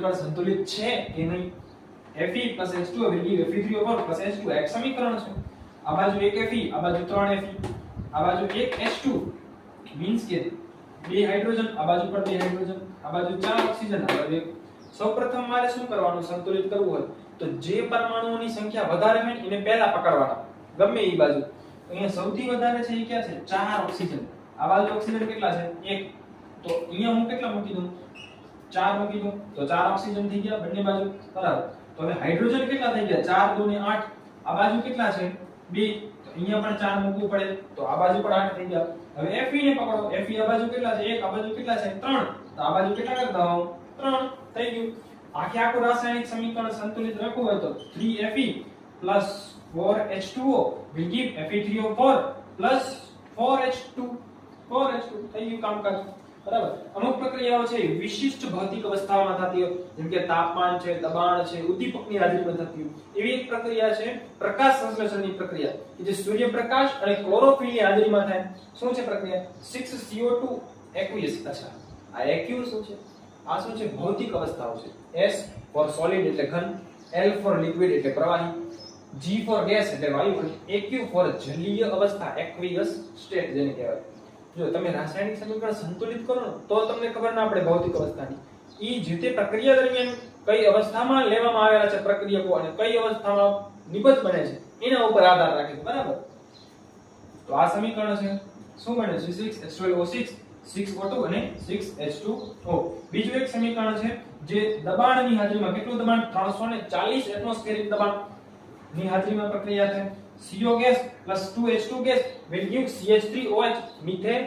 સમીકરણ સંતુલિત છે કે નહીં? Fe + H2O will give Fe3O4 + H2 એક સમીકરણ છે. આ બાજુ 1 Fe, આ બાજુ 3 Fe, આ બાજુ 1 H2 મીન્સ કે 2 હાઇડ્રોજન, આ બાજુ પર 2 હાઇડ્રોજન, આ બાજુ 4 ઓક્સિજન, આ બાજુ 1. સૌપ્રથમ મારે શું કરવાનું? સંતુલિત કરવું હોય તો જે પરમાણુઓની સંખ્યા વધારે હોય એને પહેલા પકડવાના, ગમે એ બાજુ. અહીંયા સૌથી વધારે છે એ ક્યાં છે? 4 ઓક્સિજન. આ બાજુ ઓક્સિજન કેટલા છે? 1. તો અહીંયા હું કેટલા મૂકી દઉં? 4 મૂકી દઉં તો 4 ઓક્સિજન થઈ ગયા બંને બાજુ, બરાબર. તો હવે હાઇડ્રોજન કેટલા થઈ ગયા? 4 2 ને 8. આ બાજુ કેટલા છે? 2. તો અહીંયા પણ 4 મૂકવું પડે તો આ બાજુ પણ 8 થઈ ગયા. હવે Fe ને પકડો. Fe આ બાજુ કેટલા છે? 1. આ બાજુ કેટલા છે? 3. તો આ બાજુ કેટલા કરી દઉં? 3 થઈ ગયું. આખું રાસાયણિક સમીકરણ સંતુલિત રાખવું હોય તો 3Fe + 4H2O will give Fe3O4 + 4H2 થઈ ગયું કામકાજ, બરાબર. અમુક પ્રક્રિયાઓ છે વિશિષ્ટ ભૌતિક અવસ્થાઓમાં થતી હોય, જેમ કે તાપમાન છે, દબાણ છે, ઉદ્દીપકની હાજરીમાં થતી હોય. એવી એક પ્રક્રિયા છે પ્રકાશ સંશ્લેષણની પ્રક્રિયા, કે જે સૂર્યપ્રકાશ અને ક્લોરોફિલની હાજરીમાં થાય. શું છે પ્રક્રિયા? 6CO2 aqueous. અચ્છા, આ aqueous શું છે? આ શું છે? ભૌતિક અવસ્થાઓ છે. S for solid એટલે ઘન, L for liquid એટલે પ્રવાહી, G for gas એટલે વાયુ અને AQ for જલીય અવસ્થા, aqueous state જેને કહેવાય. જો તમે રાસાયણિક સમીકરણ સંતુલિત કરો ને તો તમને ખબર ના પડે ભૌતિક અવસ્થાની. ઈ જે તે પ્રક્રિયા દરમિયાન કઈ અવસ્થામાં લેવામાં આવેલા છે પ્રક્રિયકો અને કઈ અવસ્થામાં નિબદ્ધ બને છે એના ઉપર આધાર રાખે છે, બરાબર. તો આ સમીકરણ છે શું બને છે? 6H12O6, 6O2 અને 6H2O. બીજું એક સમીકરણ છે જે દબાણની હાજરીમાં, કેટલું દબાણ? 340 એટમોસ્ફિયરિક દબાણ ની હાજરીમાં પ્રક્રિયા છે. CO gas + 2H2 gas will give CH3OH, methane.